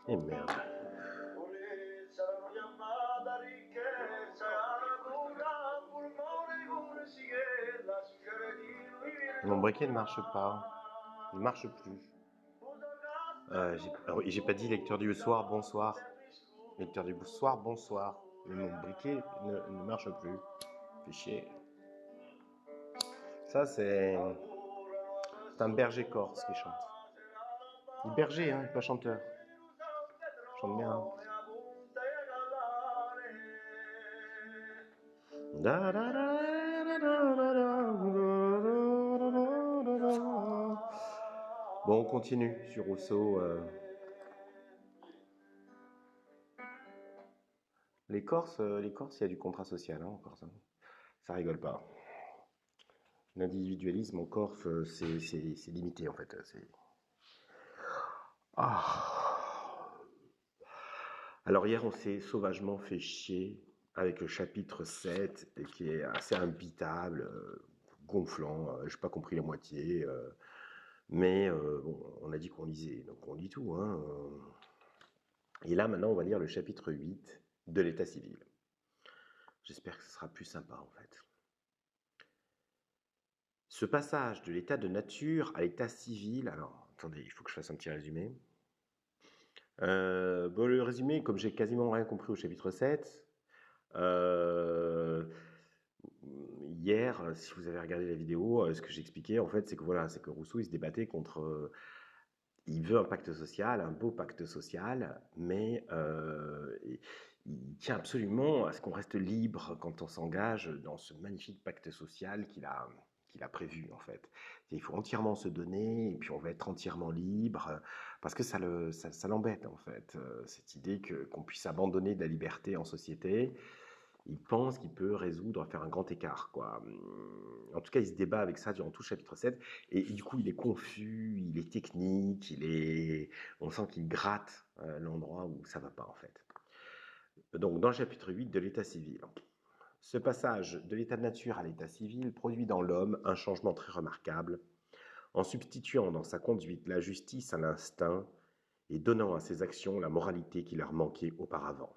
Et merde. Mon briquet ne marche pas. Il ne marche plus. J'ai pas dit lecteur du soir, bonsoir. Lecteur du soir, bonsoir. Mais mon briquet ne marche plus. Fait chier. Ça, c'est un berger corse qui chante. Il est berger, hein, il n'est pas chanteur. Il chante bien. Bon, on continue sur Rousseau. Les Corses, il y a du contrat social hein, en Corse. Hein. Ça rigole pas. L'individualisme en Corse, c'est limité en fait. Ah. Alors hier, on s'est sauvagement fait chier avec le chapitre 7, et qui est assez imbitable, gonflant, j'ai pas compris la moitié, mais bon, on a dit qu'on lisait, donc on lit tout. Hein. Et là, maintenant, on va lire le chapitre 8 de l'état civil. J'espère que ce sera plus sympa, en fait. Ce passage de l'état de nature à l'état civil... Alors, attendez, il faut que je fasse un petit résumé. Bon, le résumé, comme j'ai quasiment rien compris au chapitre 7, hier, si vous avez regardé la vidéo, ce que j'expliquais, en fait, c'est que voilà, c'est que Rousseau, il se débattait contre... il veut un pacte social, un beau pacte social, mais il tient absolument à ce qu'on reste libre quand on s'engage dans ce magnifique pacte social qu'il a prévu en fait. Il faut entièrement se donner et puis on va être entièrement libre parce que ça l'embête en fait, cette idée qu'on puisse abandonner de la liberté en société. Il pense qu'il peut résoudre, faire un grand écart, quoi. En tout cas, il se débat avec ça durant tout le chapitre 7, et du coup, il est confus, il est technique, on sent qu'il gratte l'endroit où ça va pas, en fait. Donc, dans le chapitre 8 de l'état civil, ce passage de l'état de nature à l'état civil produit dans l'homme un changement très remarquable, en substituant dans sa conduite la justice à l'instinct et donnant à ses actions la moralité qui leur manquait auparavant.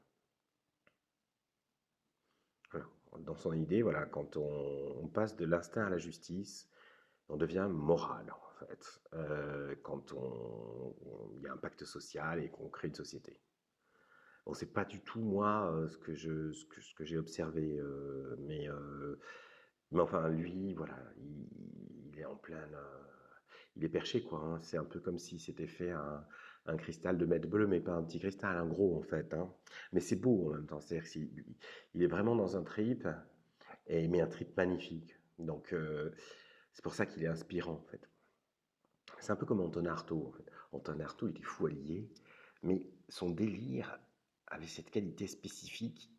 Voilà. Dans son idée, voilà, quand on passe de l'instinct à la justice, on devient moral, en fait, quand il y a un pacte social et qu'on crée une société. Bon, c'est pas du tout moi ce que j'ai observé, mais enfin lui, voilà, il est en pleine, il est perché quoi. Hein. C'est un peu comme si c'était fait un cristal de mètre bleu, mais pas un petit cristal, un gros en fait. Hein. Mais c'est beau en même temps, c'est-à-dire qu'il est vraiment dans un trip, mais un trip magnifique. Donc c'est pour ça qu'il est inspirant en fait. C'est un peu comme Anton Artaud en fait. Anton Artaud, il était fou allié, mais son délire avait cette qualité spécifique,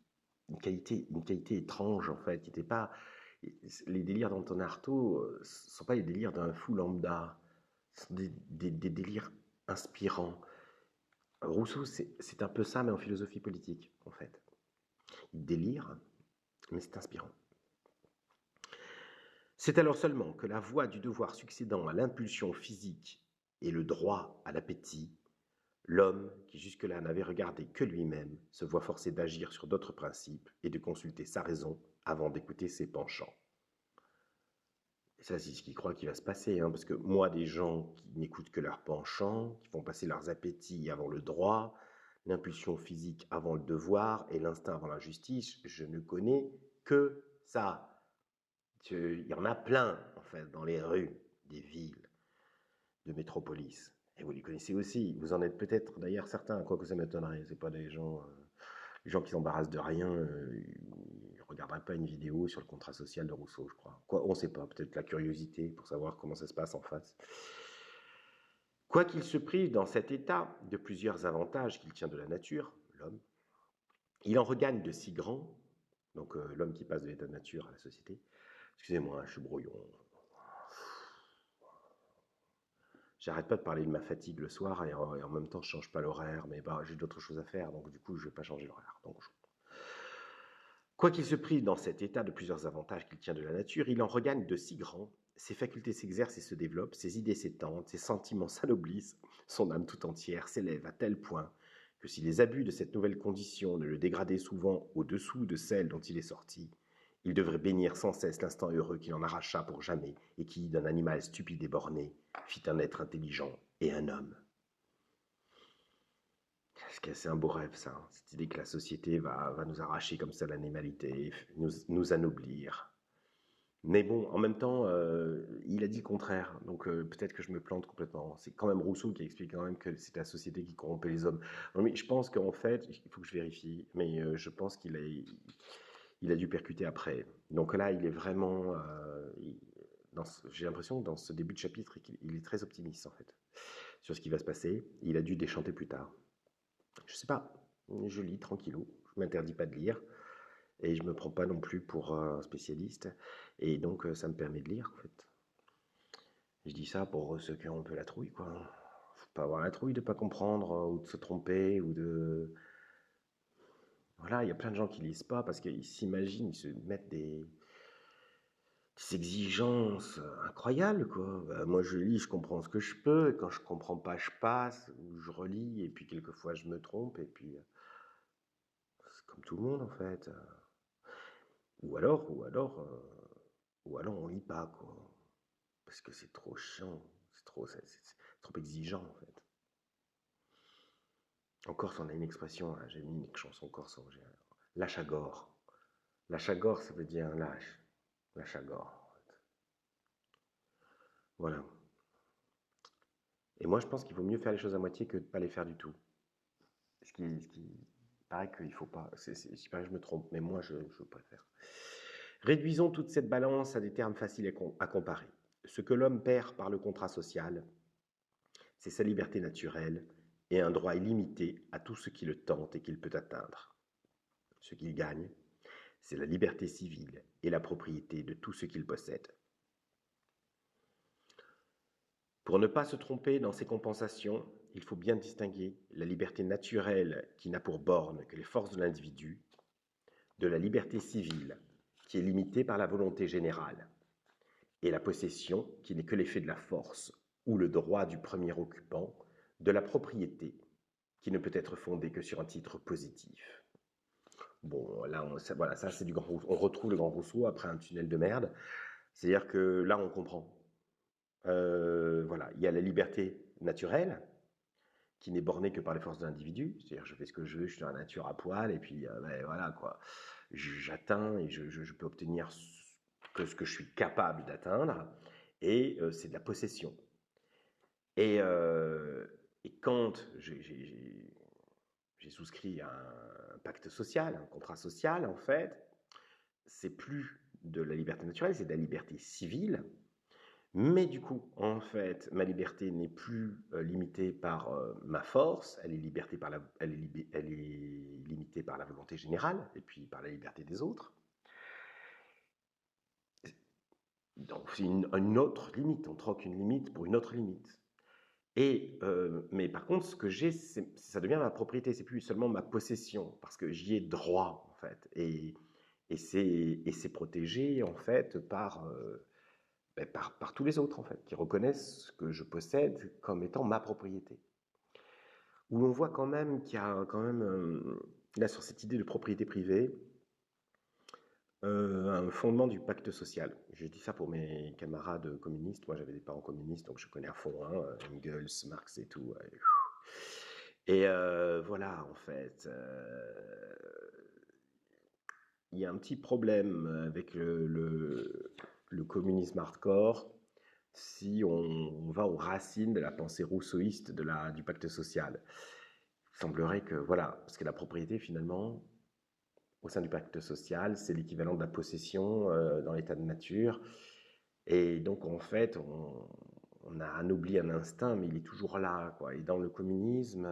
une qualité étrange en fait. Il était pas les délires d'Anton Artaud ne sont pas les délires d'un fou lambda, ce sont des délires inspirants. Rousseau, c'est un peu ça, mais en philosophie politique, en fait. Il délire, mais c'est inspirant. C'est alors seulement que la voie du devoir succédant à l'impulsion physique et le droit à l'appétit, l'homme, qui jusque-là n'avait regardé que lui-même, se voit forcé d'agir sur d'autres principes et de consulter sa raison avant d'écouter ses penchants. Et ça, c'est ce qu'ils croient qu'il va se passer, hein, parce que moi, des gens qui n'écoutent que leurs penchants, qui font passer leurs appétits avant le droit, l'impulsion physique avant le devoir et l'instinct avant la justice, je ne connais que ça. Il y en a plein, en fait, dans les rues des villes, de métropolis. Et vous les connaissez aussi. Vous en êtes peut-être d'ailleurs certains, quoique ça m'étonnerait. C'est pas des gens... les gens qui s'embarrassent de rien, ils ne regarderaient pas une vidéo sur le contrat social de Rousseau, je crois. Quoi, on ne sait pas, peut-être la curiosité pour savoir comment ça se passe en face. Quoi qu'il se prive dans cet état de plusieurs avantages qu'il tient de la nature, l'homme, il en regagne de si grands, donc l'homme qui passe de l'état de nature à la société. Excusez-moi, je suis brouillon. J'arrête pas de parler de ma fatigue le soir et en même temps je change pas l'horaire, mais bah, j'ai d'autres choses à faire, donc du coup je vais pas changer l'horaire. Donc quoi qu'il se prive dans cet état de plusieurs avantages qu'il tient de la nature, il en regagne de si grands, ses facultés s'exercent et se développent, ses idées s'étendent, ses sentiments s'anoblissent, son âme tout entière s'élève à tel point que si les abus de cette nouvelle condition ne le dégradaient souvent au-dessous de celle dont il est sorti, il devrait bénir sans cesse l'instant heureux qu'il en arracha pour jamais et qui, d'un animal stupide et borné, fit un être intelligent et un homme. C'est un beau rêve, ça, hein, cette idée que la société va nous arracher comme ça l'animalité, nous anoblir. Mais bon, en même temps, il a dit le contraire, donc peut-être que je me plante complètement. C'est quand même Rousseau qui explique quand même que c'est la société qui corrompait les hommes. Non, mais je pense qu'en fait, il faut que je vérifie, mais je pense il a dû percuter après. Donc là, il est vraiment... j'ai l'impression que dans ce début de chapitre, il est très optimiste en fait, sur ce qui va se passer. Il a dû déchanter plus tard. Je sais pas, je lis tranquillou, je m'interdis pas de lire. Et je me prends pas non plus pour un spécialiste. Et donc, ça me permet de lire, en fait. Je dis ça pour ceux qui ont un peu la trouille, quoi. Faut pas avoir la trouille de pas comprendre, ou de se tromper, ou de... Voilà, il y a plein de gens qui lisent pas parce qu'ils s'imaginent, ils se mettent des exigences incroyables, quoi. Bah, moi, je lis, je comprends ce que je peux, et quand je comprends pas, je passe, ou je relis, et puis quelquefois, je me trompe, et puis... c'est comme tout le monde, en fait. Ou alors on lit pas, quoi. Parce que c'est trop chiant, c'est trop exigeant, en fait. En Corse, on a une expression, hein, j'ai mis une chanson corse, lâche à gore. Lâche à gore, ça veut dire lâche. Lâche à gore, en fait. Voilà. Et moi, je pense qu'il vaut mieux faire les choses à moitié que de ne pas les faire du tout. Ce qui paraît qu'il ne faut pas. Il paraît que je me trompe, mais moi, je préfère. Réduisons toute cette balance à des termes faciles à comparer. Ce que l'homme perd par le contrat social, c'est sa liberté naturelle et un droit illimité à tout ce qui le tente et qu'il peut atteindre. Ce qu'il gagne, c'est la liberté civile et la propriété de tout ce qu'il possède. Pour ne pas se tromper dans ces compensations, il faut bien distinguer la liberté naturelle qui n'a pour borne que les forces de l'individu, de la liberté civile qui est limitée par la volonté générale, et la possession qui n'est que l'effet de la force ou le droit du premier occupant, de la propriété qui ne peut être fondée que sur un titre positif. Bon, là, voilà, ça c'est du grand Rousseau. On retrouve le grand Rousseau après un tunnel de merde. C'est-à-dire que là, on comprend. Voilà, il y a la liberté naturelle qui n'est bornée que par les forces de l'individu. C'est-à-dire, je fais ce que je veux, je suis dans la nature à poil, et puis ben, voilà quoi. J'atteins et je peux obtenir que ce que je suis capable d'atteindre, et c'est de la possession. Et quand j'ai souscrit à un pacte social, un contrat social, en fait, c'est plus de la liberté naturelle, c'est de la liberté civile. Mais du coup, en fait, ma liberté n'est plus limitée par ma force, elle est limitée par la volonté générale et puis par la liberté des autres. Donc c'est une autre limite, on troque une limite pour une autre limite. Mais par contre, ce que j'ai, ça devient ma propriété, c'est plus seulement ma possession, parce que j'y ai droit, en fait. Et c'est protégé, en fait, par tous les autres, en fait, qui reconnaissent ce que je possède comme étant ma propriété. Où l'on voit quand même qu'il y a quand même, là, sur cette idée de propriété privée, un fondement du pacte social. Je dis ça pour mes camarades communistes. Moi, j'avais des parents communistes, donc je connais à fond, hein, Engels, Marx et tout. Et voilà, en fait, il y a un petit problème avec le communisme hardcore si on va aux racines de la pensée rousseauiste du pacte social. Il semblerait que, voilà, parce que la propriété, finalement, au sein du pacte social, c'est l'équivalent de la possession dans l'état de nature. Et donc, en fait, on a anobli un instinct, mais il est toujours là, quoi. Et dans le communisme,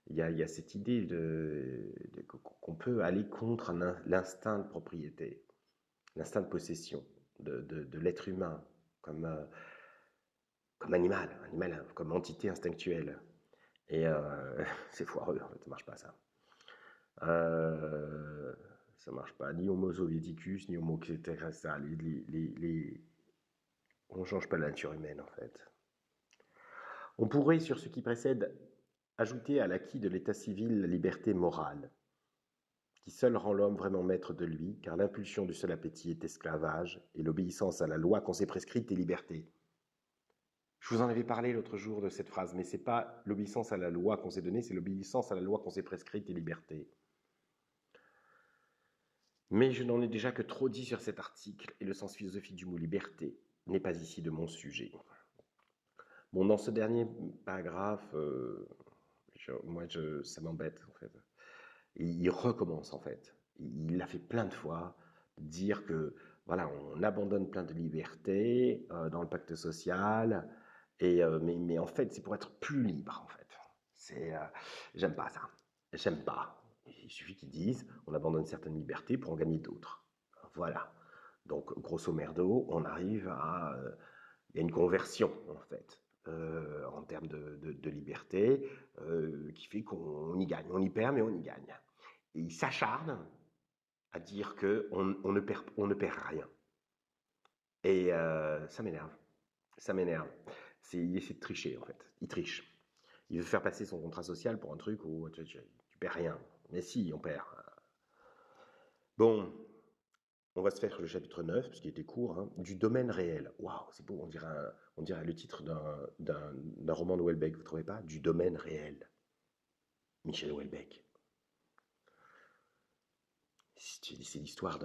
il y a cette idée qu'on peut aller contre l'instinct de propriété, l'instinct de possession de l'être humain comme animal, comme entité instinctuelle. Et c'est foireux, en fait, ça marche pas, ça. Ça marche pas, ni Homo soviéticus, ni Homo etc. On ne change pas la nature humaine, en fait. On pourrait, sur ce qui précède, Ajouter à l'acquis de l'état civil la liberté morale, qui seule rend l'homme vraiment maître de lui, car l'impulsion du seul appétit est esclavage, et l'obéissance à la loi qu'on s'est prescrite est liberté. Je vous en avais parlé l'autre jour de cette phrase, mais c'est pas l'obéissance à la loi qu'on s'est donnée, c'est l'obéissance à la loi qu'on s'est prescrite et liberté. Mais je n'en ai déjà que trop dit sur cet article, et le sens philosophique du mot liberté n'est pas ici de mon sujet. Bon, dans ce dernier paragraphe, ça m'embête en fait. Il recommence en fait. Il l'a fait plein de fois, dire que voilà, on abandonne plein de libertés dans le pacte social, mais en fait, c'est pour être plus libre en fait. J'aime pas ça. J'aime pas. Il suffit qu'ils disent, on abandonne certaines libertés pour en gagner d'autres. Voilà. Donc, grosso merdo, on arrive à, il y a une conversion en fait. En termes de liberté, qui fait qu'on y gagne. On y perd, mais on y gagne. Et il s'acharne à dire qu'on ne perd rien. Et ça m'énerve. Ça m'énerve. Il essaie de tricher, en fait. Il triche. Il veut faire passer son contrat social pour un truc où tu perds rien. Mais si, on perd. Bon, on va se faire le chapitre 9, parce qu'il était court, hein, du domaine réel. Waouh, c'est beau, on dirait le titre d'un roman de Houellebecq, vous ne trouvez pas? Du domaine réel. Michel Houellebecq. C'est l'histoire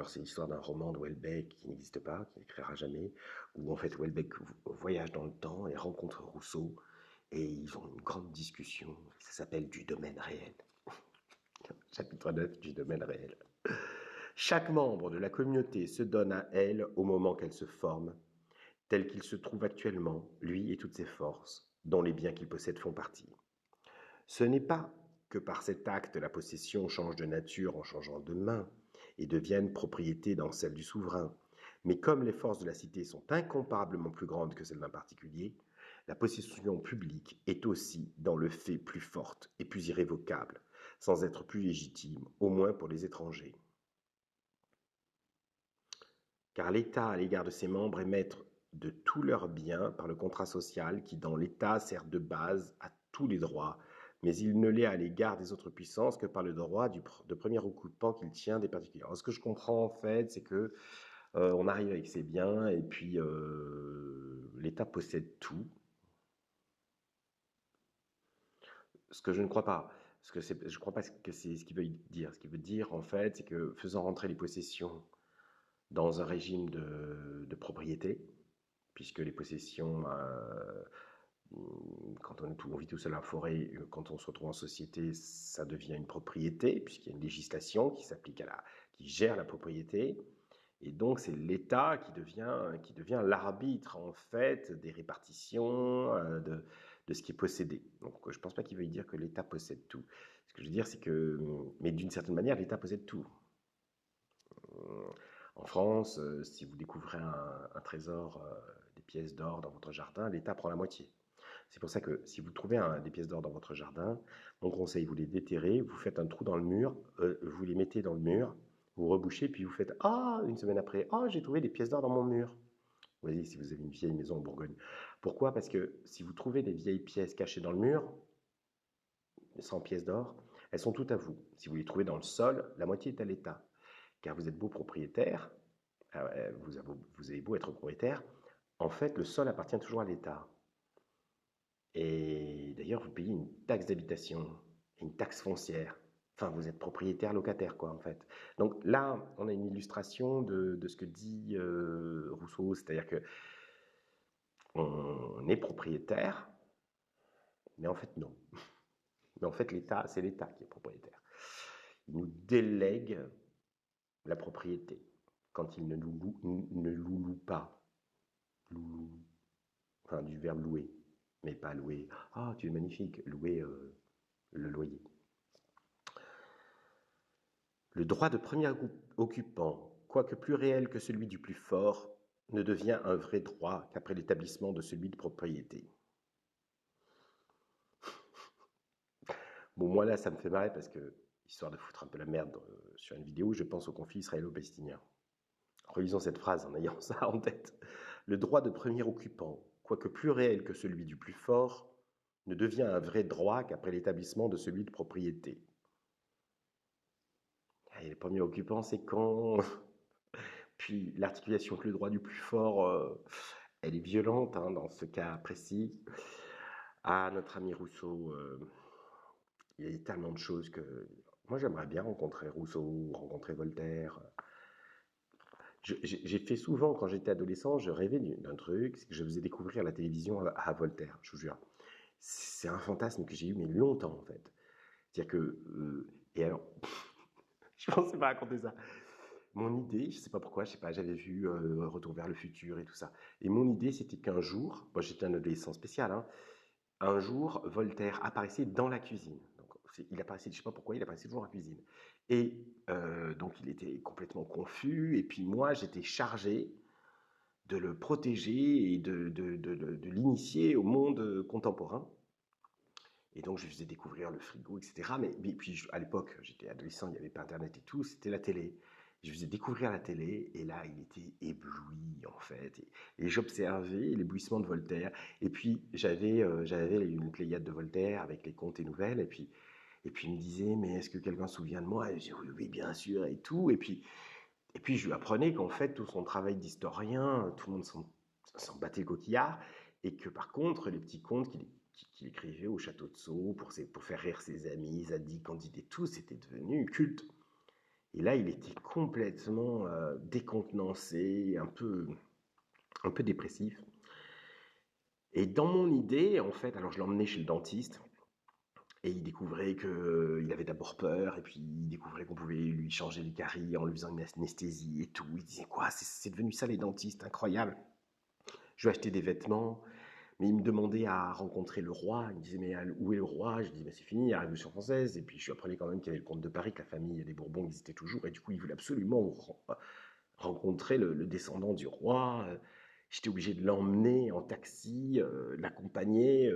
c'est l'histoire d'un roman de Houellebecq qui n'existe pas, qui n'écrira jamais, où en fait Houellebecq voyage dans le temps et rencontre Rousseau, et ils ont une grande discussion. Ça s'appelle Du domaine réel. Chapitre 9 du domaine réel. Chaque membre de la communauté se donne à elle au moment qu'elle se forme, tel qu'il se trouve actuellement, lui et toutes ses forces, dont les biens qu'il possède font partie. Ce n'est pas que par cet acte la possession change de nature en changeant de main et devienne propriété dans celle du souverain, mais comme les forces de la cité sont incomparablement plus grandes que celles d'un particulier, la possession publique est aussi dans le fait plus forte et plus irrévocable, sans être plus légitime, au moins pour les étrangers. Car l'État à l'égard de ses membres est maître de tous leurs biens par le contrat social qui dans l'État sert de base à tous les droits, mais il ne l'est à l'égard des autres puissances que par le droit de premier occupant qu'il tient des particuliers. Alors, ce que je comprends en fait, c'est que on arrive avec ses biens et puis l'État possède tout. Ce que je ne crois pas, je ne crois pas que c'est ce qu'il veut dire. Ce qu'il veut dire en fait, c'est que faisant rentrer les possessions dans un régime de propriété, puisque les possessions, quand on vit tout seul en forêt, quand on se retrouve en société, ça devient une propriété, puisqu'il y a une législation qui s'applique qui gère la propriété. Et donc, c'est l'État qui devient l'arbitre, en fait, des répartitions, de ce qui est possédé. Donc, je ne pense pas qu'il veuille dire que l'État possède tout. Ce que je veux dire, c'est que, mais d'une certaine manière, l'État possède tout. En France, si vous découvrez un trésor, des pièces d'or dans votre jardin, l'État prend la moitié. C'est pour ça que si vous trouvez des pièces d'or dans votre jardin, mon conseil, vous les déterrez, vous faites un trou dans le mur, vous les mettez dans le mur, vous rebouchez, puis vous faites « Ah !» une semaine après, « Ah, j'ai trouvé des pièces d'or dans mon mur !» Vous voyez, si vous avez une vieille maison en Bourgogne. Pourquoi? Parce que si vous trouvez des vieilles pièces cachées dans le mur, 100 pièces d'or, elles sont toutes à vous. Si vous les trouvez dans le sol, la moitié est à l'État. Car vous êtes beau propriétaire, vous avez beau être propriétaire, en fait, le sol appartient toujours à l'État. Et d'ailleurs, vous payez une taxe d'habitation et une taxe foncière. Enfin, vous êtes propriétaire locataire, quoi, en fait. Donc là, on a une illustration de ce que dit Rousseau, c'est-à-dire que on est propriétaire, mais en fait, non. Mais en fait, c'est l'État qui est propriétaire. Il nous délègue la propriété quand il ne loue pas. Loulou. Enfin, du verbe louer, mais pas louer. Ah, tu es magnifique, louer le loyer. Le droit de premier occupant, quoique plus réel que celui du plus fort, ne devient un vrai droit qu'après l'établissement de celui de propriété. Bon, moi là, ça me fait marrer parce que, histoire de foutre un peu la merde sur une vidéo, je pense au conflit israélo-palestinien. Relisons cette phrase en ayant ça en tête. Le droit de premier occupant, quoique plus réel que celui du plus fort, ne devient un vrai droit qu'après l'établissement de celui de propriété. Et le premier occupant, c'est quand. Puis l'articulation avec le droit du plus fort, elle est violente hein, dans ce cas précis. Ah, notre ami Rousseau, il y a tellement de choses que. Moi, j'aimerais bien rencontrer Rousseau, rencontrer Voltaire. J'ai fait souvent, quand j'étais adolescent, je rêvais d'un truc, c'est que je faisais découvrir la télévision à Voltaire, je vous jure. C'est un fantasme que j'ai eu, mais longtemps, en fait. C'est-à-dire que. Et alors, je pensais pas raconter ça. Mon idée, je sais pas pourquoi, je sais pas, j'avais vu Retour vers le futur et tout ça. Et mon idée, c'était qu'un jour, moi j'étais un adolescent spécial, hein, un jour, Voltaire apparaissait dans la cuisine. Donc, il apparaissait, je sais pas pourquoi, il apparaissait toujours en cuisine. Et donc, il était complètement confus. Et puis moi, j'étais chargé de le protéger et de l'initier au monde contemporain. Et donc, je lui faisais découvrir le frigo, etc. Mais puis, à l'époque, j'étais adolescent, il n'y avait pas Internet et tout, c'était la télé. Je lui faisais découvrir la télé, et là, il était ébloui, en fait. Et j'observais l'éblouissement de Voltaire. Et puis, j'avais une Pléiade de Voltaire avec les contes et nouvelles. Et puis il me disait, mais est-ce que quelqu'un se souvient de moi? Et je disais, oui, oui, bien sûr, et tout. Et puis, je lui apprenais qu'en fait, tout son travail d'historien, tout le monde s'en battait le coquillard. Et que par contre, les petits contes qu'il écrivait au château de Sceaux pour faire rire ses amis, Zadig, Candide et tout, c'était devenu culte. Et là, il était complètement décontenancé, un peu dépressif. Et dans mon idée, en fait, alors je l'emmenais chez le dentiste, et il découvrait qu'il avait d'abord peur, et puis il découvrait qu'on pouvait lui changer les caries en lui faisant une anesthésie et tout. Il disait, quoi, c'est devenu ça les dentistes, incroyable. Je lui achetais des vêtements, mais il me demandait à rencontrer le roi. Il me disait, mais où est le roi? Je disais, mais c'est fini, la Révolution française. Et puis je lui apprenais quand même qu'il y avait le comte de Paris, que la famille des Bourbons existait toujours. Et du coup, il voulait absolument rencontrer le descendant du roi. J'étais obligé de l'emmener en taxi, l'accompagner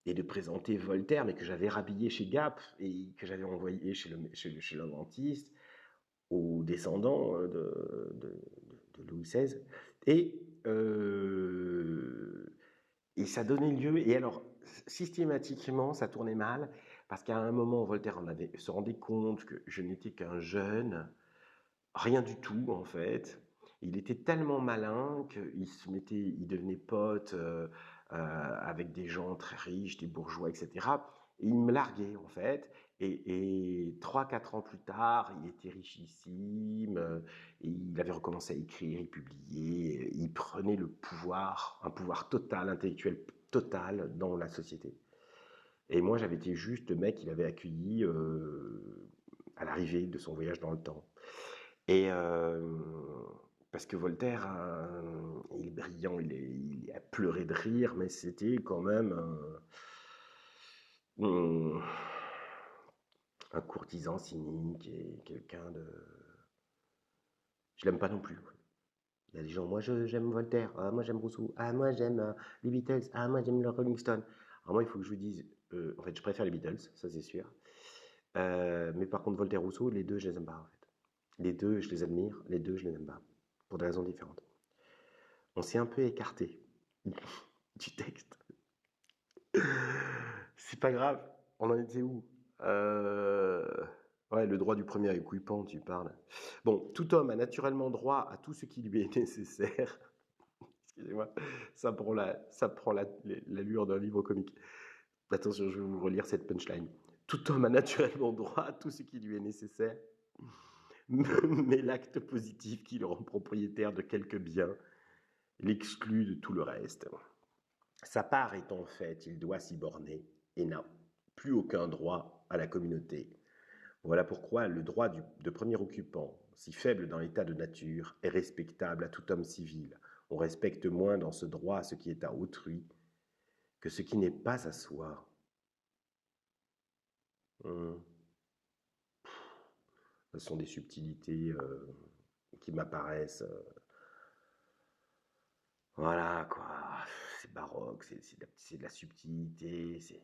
et de présenter Voltaire, mais que j'avais rhabillé chez Gap et que j'avais envoyé chez le dentiste, aux descendants de Louis XVI. Et, euh, et ça donnait lieu, et alors systématiquement ça tournait mal, parce qu'à un moment Voltaire se rendait compte que je n'étais qu'un jeune, rien du tout en fait. Il était tellement malin il devenait pote avec des gens très riches, des bourgeois, etc. Et il me larguait en fait. Et 3-4 ans plus tard, il était richissime, et il avait recommencé à écrire, il publiait, il prenait le pouvoir, un pouvoir total, intellectuel total dans la société. Et moi, j'avais été juste le mec qu'il avait accueilli à l'arrivée de son voyage dans le temps. Et parce que Voltaire, il est brillant, il est à pleurer de rire, mais c'était quand même un courtisan cynique et quelqu'un de. Je l'aime pas non plus. Il y a des gens, moi j'aime Voltaire, ah, moi j'aime Rousseau, ah moi j'aime les Beatles, ah moi j'aime le Rolling Stone. Alors moi il faut que je vous dise, en fait je préfère les Beatles, ça c'est sûr. Mais par contre Voltaire, Rousseau, les deux je les aime pas en fait. Les deux je les admire, les deux je les aime pas, pour des raisons différentes. On s'est un peu écarté du texte. C'est pas grave. On en était où? Euh, Ouais, le droit du premier équipement, tu parles. Bon, tout homme a naturellement droit à tout ce qui lui est nécessaire. Excusez-moi, ça prend l'allure d'un livre comique. Attention, je vais vous relire cette punchline. Tout homme a naturellement droit à tout ce qui lui est nécessaire, mais l'acte positif qui le rend propriétaire de quelques biens l'exclut de tout le reste. Sa part étant faite, il doit s'y borner et n'a plus aucun droit à la communauté. Voilà pourquoi le droit de premier occupant, si faible dans l'état de nature, est respectable à tout homme civil. On respecte moins dans ce droit ce qui est à autrui que ce qui n'est pas à soi. Ce sont des subtilités qui m'apparaissent. Voilà, quoi. C'est baroque, c'est de la subtilité, c'est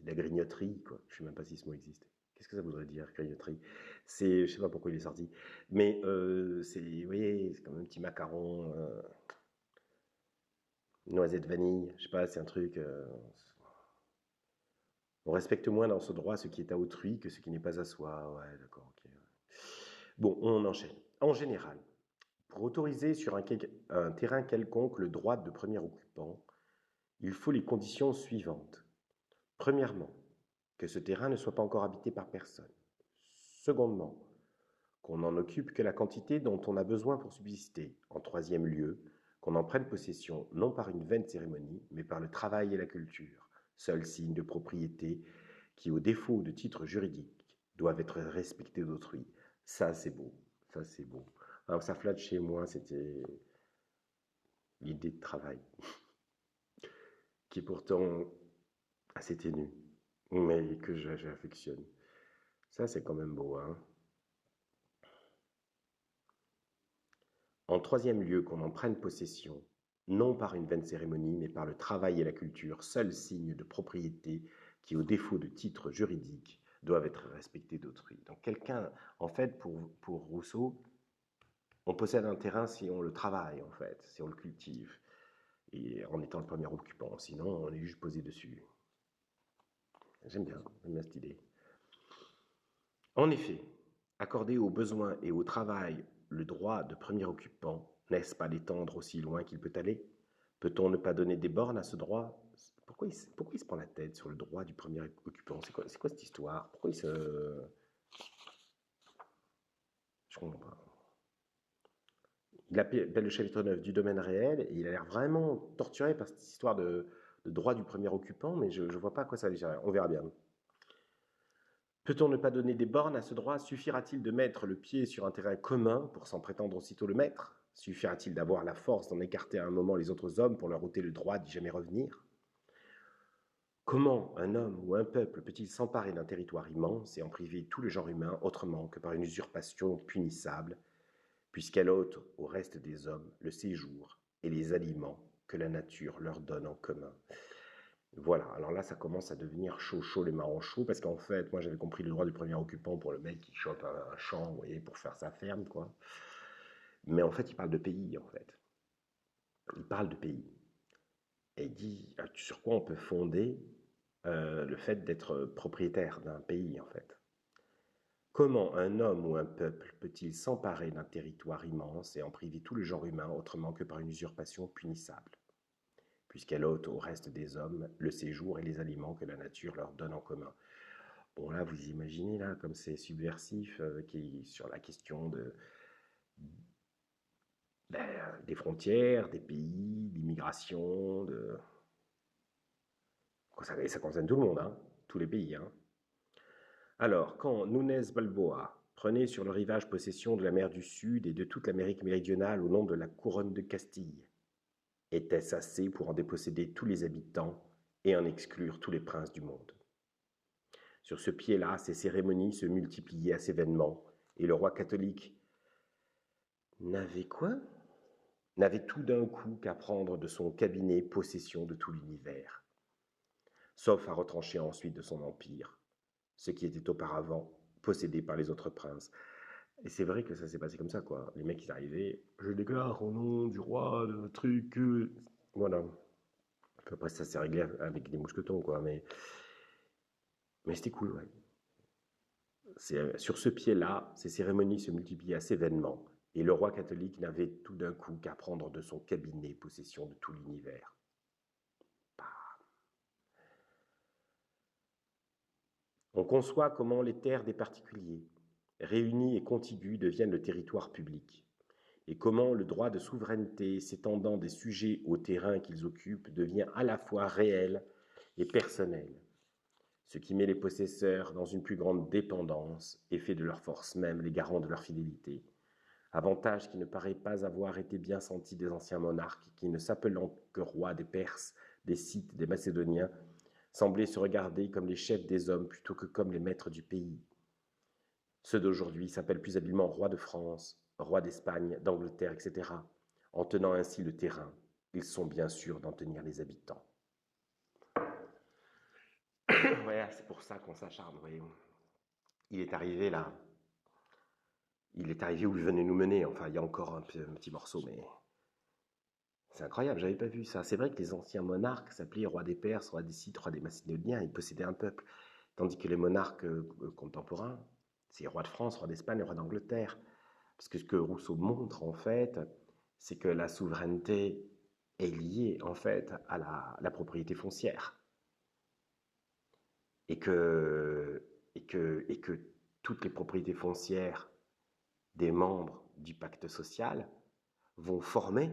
de la grignoterie, quoi. Je ne sais même pas si ce mot existe. Qu'est-ce que ça voudrait dire, grignoterie? Je sais pas pourquoi il est sorti. Mais vous voyez, c'est comme un petit macaron. Noisette vanille, je sais pas, c'est un truc. On respecte moins dans ce droit ce qui est à autrui que ce qui n'est pas à soi. Ouais, d'accord, ok. Bon, on enchaîne. En général, pour autoriser sur un terrain quelconque le droit de premier occupant, il faut les conditions suivantes. Premièrement, que ce terrain ne soit pas encore habité par personne. Secondement, qu'on n'en occupe que la quantité dont on a besoin pour subsister. En troisième lieu, qu'on en prenne possession non par une vaine cérémonie, mais par le travail et la culture, seul signe de propriété qui, au défaut de titre juridique, doivent être respectés d'autrui. Ça, c'est beau. Ça, c'est beau. Alors, ça flatte chez moi, c'était l'idée de travail, qui est pourtant assez ténue, mais que j'affectionne. Ça, c'est quand même beau, hein. En troisième lieu, qu'on en prenne possession, non par une vaine cérémonie, mais par le travail et la culture, seul signe de propriété qui, au défaut de titre juridique, doivent être respectés d'autrui. Donc quelqu'un, en fait, pour Rousseau, on possède un terrain si on le travaille, en fait, si on le cultive, et en étant le premier occupant. Sinon, on est juste posé dessus. J'aime bien cette idée. En effet, accorder aux besoins et au travail le droit de premier occupant, n'est-ce pas l'étendre aussi loin qu'il peut aller? Peut-on ne pas donner des bornes à ce droit? Pourquoi il se prend la tête sur le droit du premier occupant? C'est quoi cette histoire? Pourquoi il se... Je comprends pas. Il appelle le chapitre 9 du domaine réel et il a l'air vraiment torturé par cette histoire de droit du premier occupant, mais je ne vois pas à quoi ça lui sert. On verra bien. Peut-on ne pas donner des bornes à ce droit? Suffira-t-il de mettre le pied sur un terrain commun pour s'en prétendre aussitôt le maître? Suffira-t-il d'avoir la force d'en écarter à un moment les autres hommes pour leur ôter le droit d'y jamais revenir? Comment un homme ou un peuple peut-il s'emparer d'un territoire immense et en priver tout le genre humain autrement que par une usurpation punissable, puisqu'elle ôte au reste des hommes le séjour et les aliments que la nature leur donne en commun? Voilà, alors là, ça commence à devenir chaud, les marrons chauds, parce qu'en fait, moi, j'avais compris le droit du premier occupant pour le mec qui chope un champ, vous voyez, pour faire sa ferme, quoi. Mais en fait, il parle de pays, en fait. Il parle de pays. Et il dit sur quoi on peut fonder le fait d'être propriétaire d'un pays, en fait. Comment un homme ou un peuple peut-il s'emparer d'un territoire immense et en priver tout le genre humain autrement que par une usurpation punissable, puisqu'elle ôte au reste des hommes le séjour et les aliments que la nature leur donne en commun? Bon, là, vous imaginez, là, comme c'est subversif, qui est sur la question des frontières, des pays, d'immigration, ça concerne tout le monde, hein, tous les pays, hein. Alors, quand Núñez Balboa prenait sur le rivage possession de la mer du Sud et de toute l'Amérique méridionale au nom de la couronne de Castille, était-ce assez pour en déposséder tous les habitants et en exclure tous les princes du monde? Sur ce pied-là, ces cérémonies se multipliaient assez vainement, et le roi catholique n'avait quoi? N'avait tout d'un coup qu'à prendre de son cabinet possession de tout l'univers, sauf à retrancher ensuite de son empire ce qui était auparavant possédé par les autres princes. Et c'est vrai que ça s'est passé comme ça, quoi. Les mecs, ils arrivaient, je déclare au nom du roi, le truc, voilà. Après, ça s'est réglé avec des mousquetons, quoi, mais c'était cool, ouais. Sur ce pied-là, ces cérémonies se multipliaient assez vainement, et le roi catholique n'avait tout d'un coup qu'à prendre de son cabinet possession de tout l'univers. On conçoit comment les terres des particuliers, réunies et contiguës, deviennent le territoire public, et comment le droit de souveraineté s'étendant des sujets au terrain qu'ils occupent devient à la fois réel et personnel, ce qui met les possesseurs dans une plus grande dépendance et fait de leur force même les garants de leur fidélité, avantage qui ne paraît pas avoir été bien senti des anciens monarques qui, ne s'appelant que rois des Perses, des Scythes, des Macédoniens, semblaient se regarder comme les chefs des hommes plutôt que comme les maîtres du pays. Ceux d'aujourd'hui s'appellent plus habilement rois de France, rois d'Espagne, d'Angleterre, etc. En tenant ainsi le terrain, ils sont bien sûrs d'en tenir les habitants. Voilà, c'est pour ça qu'on s'acharne, voyez-vous. Il est arrivé là. Il est arrivé où il venait nous mener. Enfin, il y a encore un petit morceau, mais C'est incroyable, j'avais pas vu ça. C'est vrai que les anciens monarques s'appelaient roi des Perses, roi des Scythes, roi des Macédoniens, ils possédaient un peuple. Tandis que les monarques contemporains, c'est roi de France, roi d'Espagne, roi d'Angleterre. Parce que ce que Rousseau montre, en fait, c'est que la souveraineté est liée, en fait, à la propriété foncière. Et que toutes les propriétés foncières des membres du pacte social vont former,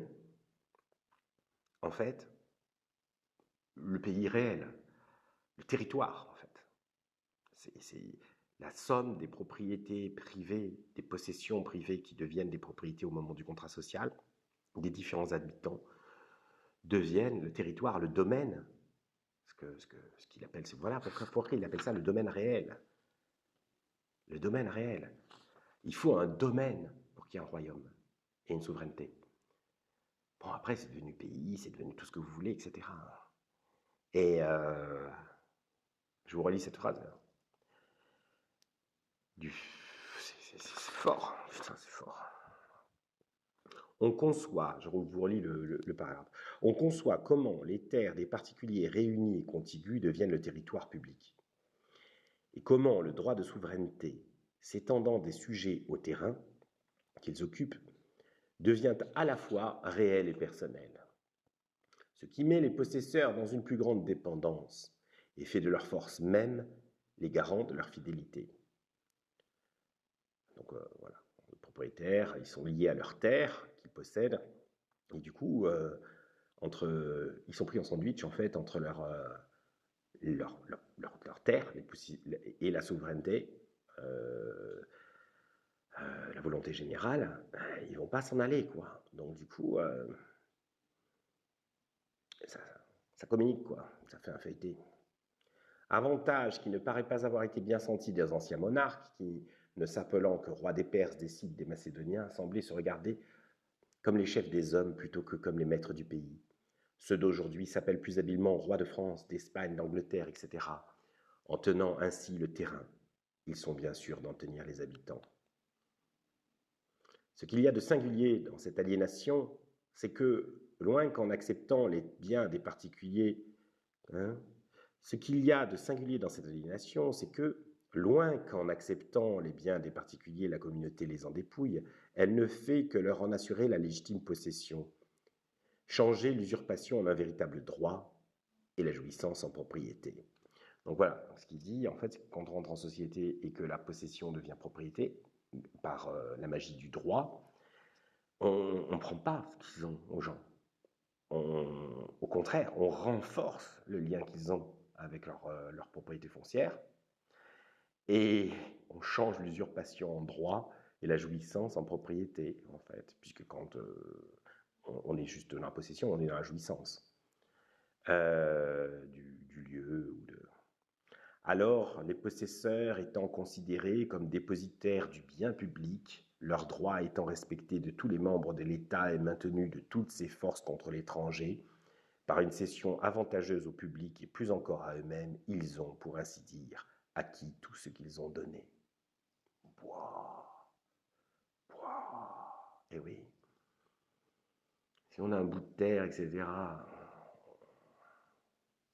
en fait, le pays réel, le territoire, en fait. C'est la somme des propriétés privées, des possessions privées qui deviennent des propriétés au moment du contrat social, des différents habitants, deviennent le territoire, le domaine, ce qu'il appelle, voilà pourquoi il appelle ça le domaine réel. Le domaine réel. Il faut un domaine pour qu'il y ait un royaume et une souveraineté. Bon, après, c'est devenu pays, c'est devenu tout ce que vous voulez, etc. Et je vous relis cette phrase. C'est fort, putain, c'est fort. On conçoit, je vous relis le paragraphe, on conçoit comment les terres des particuliers réunis et contigus deviennent le territoire public. Et comment le droit de souveraineté, s'étendant des sujets au terrain qu'ils occupent, devient à la fois réel et personnel. Ce qui met les possesseurs dans une plus grande dépendance et fait de leur force même les garants de leur fidélité. Donc voilà, les propriétaires, ils sont liés à leurs terres qu'ils possèdent, et du coup, ils sont pris en sandwich en fait entre leur terre et la souveraineté, la volonté générale, ils vont pas s'en aller, quoi. Donc du coup, ça communique, quoi. Ça fait un feuilleté. Avantage qui ne paraît pas avoir été bien senti des anciens monarques, qui, ne s'appelant que roi des Perses, des Scythes, des Macédoniens, semblaient se regarder comme les chefs des hommes plutôt que comme les maîtres du pays. Ceux d'aujourd'hui s'appellent plus habilement rois de France, d'Espagne, d'Angleterre, etc., en tenant ainsi le terrain. Ils sont bien sûrs d'en tenir les habitants. Ce qu'il y a de singulier dans cette aliénation, c'est que, loin qu'en acceptant les biens des particuliers, ce qu'il y a de singulier dans cette aliénation, c'est que, loin qu'en acceptant les biens des particuliers, la communauté les en dépouille, elle ne fait que leur en assurer la légitime possession, changer l'usurpation en un véritable droit et la jouissance en propriété. Donc voilà, ce qu'il dit, en fait, c'est que quand on rentre en société et que la possession devient propriété, par la magie du droit, on ne prend pas ce qu'ils ont aux gens. Au contraire, on renforce le lien qu'ils ont avec leur propriété foncière et on change l'usurpation en droit et la jouissance en propriété, en fait, puisque quand on est juste dans la possession, on est dans la jouissance du lieu. Alors, les possesseurs étant considérés comme dépositaires du bien public, leurs droits étant respectés de tous les membres de l'État et maintenus de toutes ses forces contre l'étranger, par une cession avantageuse au public et plus encore à eux-mêmes, ils ont, pour ainsi dire, acquis tout ce qu'ils ont donné. Pouah, pouah. Eh oui. Si on a un bout de terre, etc.,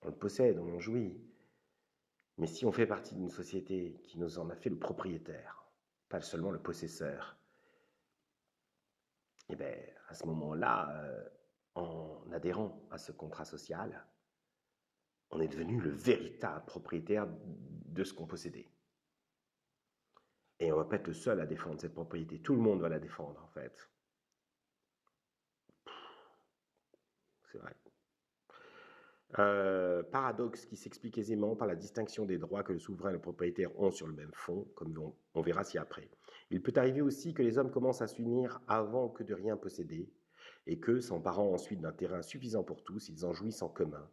on le possède, on en jouit. Mais si on fait partie d'une société qui nous en a fait le propriétaire, pas seulement le possesseur, et bien à ce moment-là, en adhérant à ce contrat social, on est devenu le véritable propriétaire de ce qu'on possédait. Et on ne va pas être le seul à défendre cette propriété. Tout le monde va la défendre, en fait. C'est vrai. Paradoxe qui s'explique aisément par la distinction des droits que le souverain et le propriétaire ont sur le même fond, comme on verra ci-après. Il peut arriver aussi que les hommes commencent à s'unir avant que de rien posséder, et que, s'emparant ensuite d'un terrain suffisant pour tous, ils en jouissent en commun,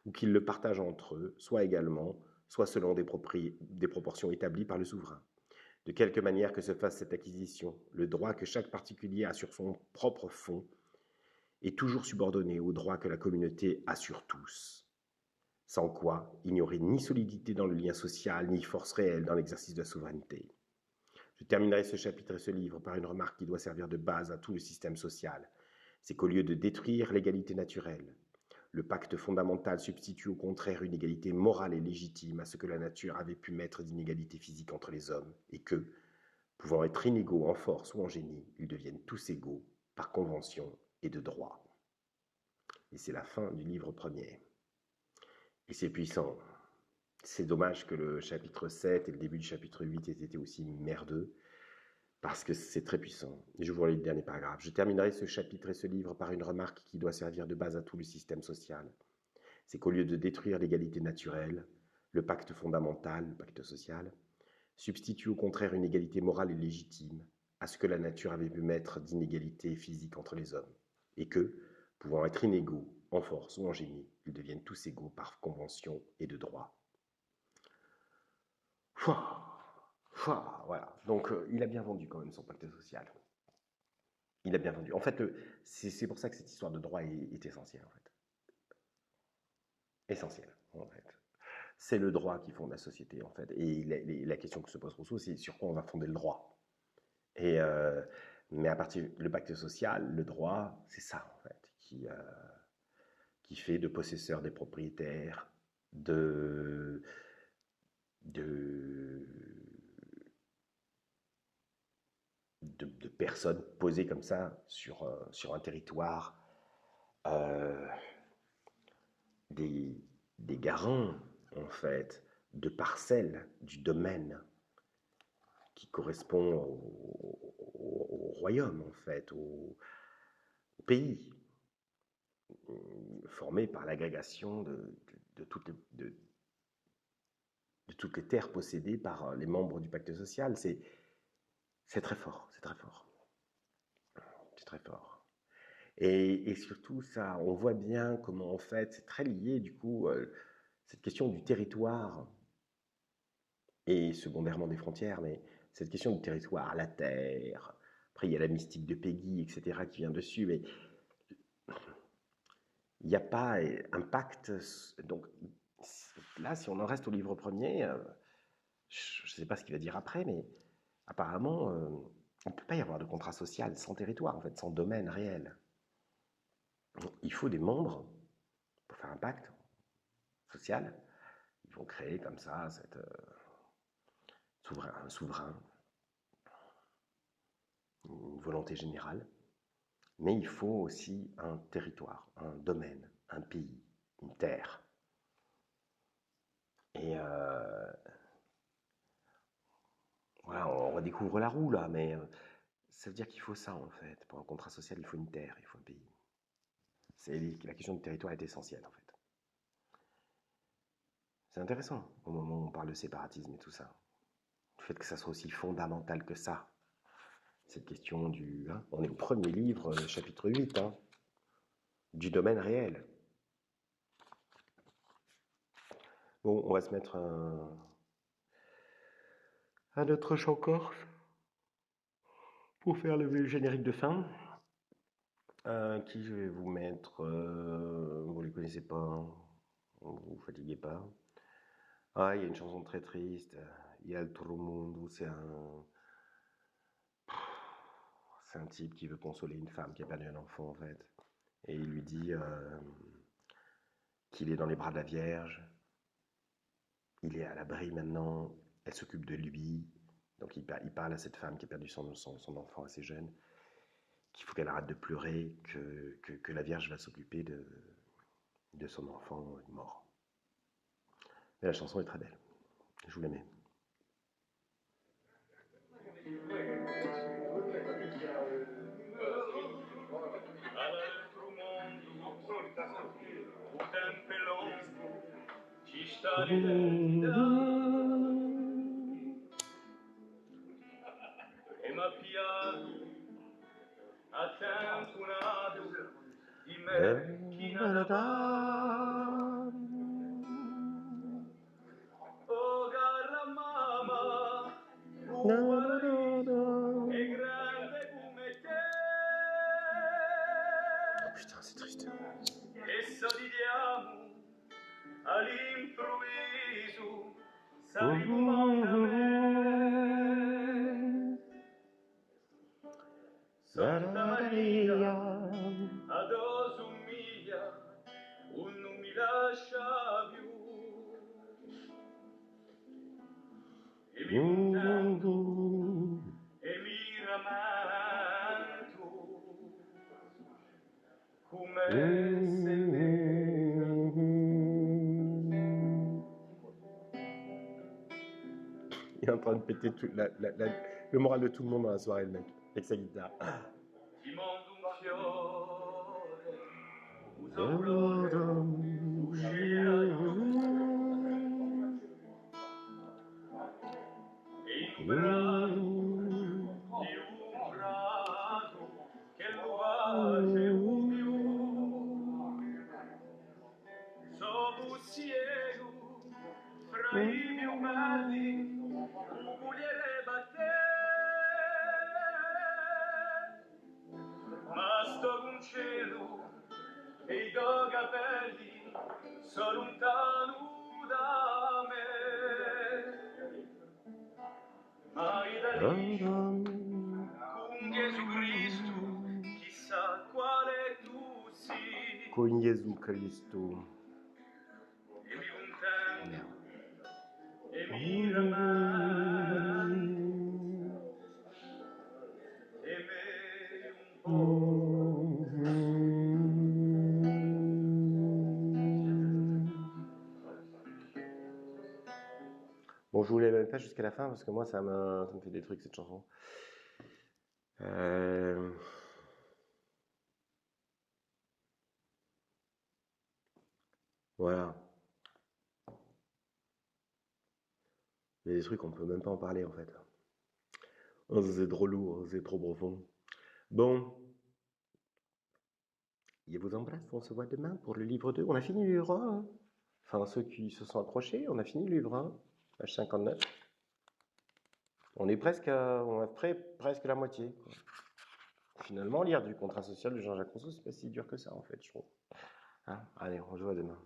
ou qu'ils le partagent entre eux, soit également, soit selon des proportions établies par le souverain. De quelque manière que se fasse cette acquisition, le droit que chaque particulier a sur son propre fonds est toujours subordonné au droit que la communauté a sur tous, sans quoi il n'y aurait ni solidité dans le lien social, ni force réelle dans l'exercice de la souveraineté. Je terminerai ce chapitre et ce livre par une remarque qui doit servir de base à tout le système social. c'est qu'au lieu de détruire l'égalité naturelle, le pacte fondamental substitue au contraire une égalité morale et légitime à ce que la nature avait pu mettre d'inégalité physique entre les hommes, et que, pouvant être inégaux en force ou en génie, ils deviennent tous égaux par convention et de droit. Et c'est la fin du livre premier. Et c'est puissant. C'est dommage que le chapitre 7 et le début du chapitre 8 aient été aussi merdeux, parce que c'est très puissant. Et je vous relis le dernier paragraphe. Je terminerai ce chapitre et ce livre par une remarque qui doit servir de base à tout le système social. C'est qu'au lieu de détruire l'égalité naturelle, le pacte fondamental, le pacte social, substitue au contraire une égalité morale et légitime à ce que la nature avait pu mettre d'inégalité physique entre les hommes, et que, pouvant être inégaux en force ou en génie, ils deviennent tous égaux par convention et de droit. Voilà. Donc, il a bien vendu quand même son pacte social. Il a bien vendu. En fait, c'est pour ça que cette histoire de droit est essentielle, en fait. Essentielle, en fait. C'est le droit qui fonde la société, en fait. Et la question que se pose Rousseau, c'est sur quoi on va fonder le droit. Mais à partir du pacte social, le droit, c'est ça, en fait, qui fait de possesseurs des propriétaires, de personnes posées comme ça sur un territoire, des garants, en fait, de parcelles du domaine qui correspond au royaume, en fait, au pays, formé par l'agrégation de toutes les terres possédées par les membres du pacte social. C'est très fort, c'est très fort. C'est très fort. Et surtout, ça, on voit bien comment, en fait, c'est très lié, du coup, cette question du territoire, et secondairement des frontières, mais cette question du territoire, la terre, après il y a la mystique de Peggy, etc., qui vient dessus, mais il n'y a pas un pacte. Donc là, si on en reste au livre premier, je ne sais pas ce qu'il va dire après, mais apparemment, on ne peut pas y avoir de contrat social sans territoire, en fait, sans domaine réel. Il faut des membres pour faire un pacte social. Ils vont créer comme ça un souverain, une volonté générale. Mais il faut aussi un territoire, un domaine, un pays, une terre. Et voilà, on redécouvre la roue là, mais ça veut dire qu'il faut ça en fait. Pour un contrat social, il faut une terre, il faut un pays. La question du territoire est essentielle en fait. C'est intéressant au moment où on parle de séparatisme et tout ça. Le fait que ça soit aussi fondamental que ça. Cette question du... Hein, on est au premier livre, chapitre 8, hein, du domaine réel. Bon, on va se mettre un autre chant corse pour faire le générique de fin. Qui je vais vous mettre, vous ne les connaissez pas, vous ne vous fatiguez pas. Ah, il y a une chanson très triste, Il y a Altro Mundo, c'est un type qui veut consoler une femme qui a perdu un enfant en fait. Et il lui dit qu'il est dans les bras de la Vierge, il est à l'abri maintenant, elle s'occupe de lui. Donc il parle à cette femme qui a perdu son enfant assez jeune, qu'il faut qu'elle arrête de pleurer, que la Vierge va s'occuper de son enfant mort. Mais la chanson est très belle, je vous la mets. E m'appiato accentuato di macchina da bar. Oh cara mamma, un paradiso è grande come te. Oh putain, c'est triste. E saliamo all'improvviso, salimo a me. Santa Maria, Il est en train de péter tout, le moral de tout le monde dans la soirée, le mec, avec sa guitare. Ti mondo un fiore, usa aurora, uscirà e in un brano che lo vace un più. So cielo, fra i miei mali, ugugliere batte. Ma sto con cielo e i tuoi capelli sono lontano da me. Ma da lì, con Gesù Cristo, chissà quale tu sei. Con Gesù Cristo. E mi contento e mi ramai e me un po'. Bon, je voulais même pas jusqu'à la fin parce que moi ça me fait des trucs cette chanson. Voilà. Il y a des trucs on peut même pas en parler en fait. Oh, c'est trop lourd, c'est trop profond. Bon. Je vous embrasse, on se voit demain pour le livre 2. On a fini le livre 1. Hein. Enfin, ceux qui se sont accrochés, on a fini le livre 1, page 59. On est presque presque la moitié. Quoi. Finalement, lire du contrat social de Jean-Jacques Rousseau, c'est pas si dur que ça, en fait, je trouve. Hein, allez, on se voit demain.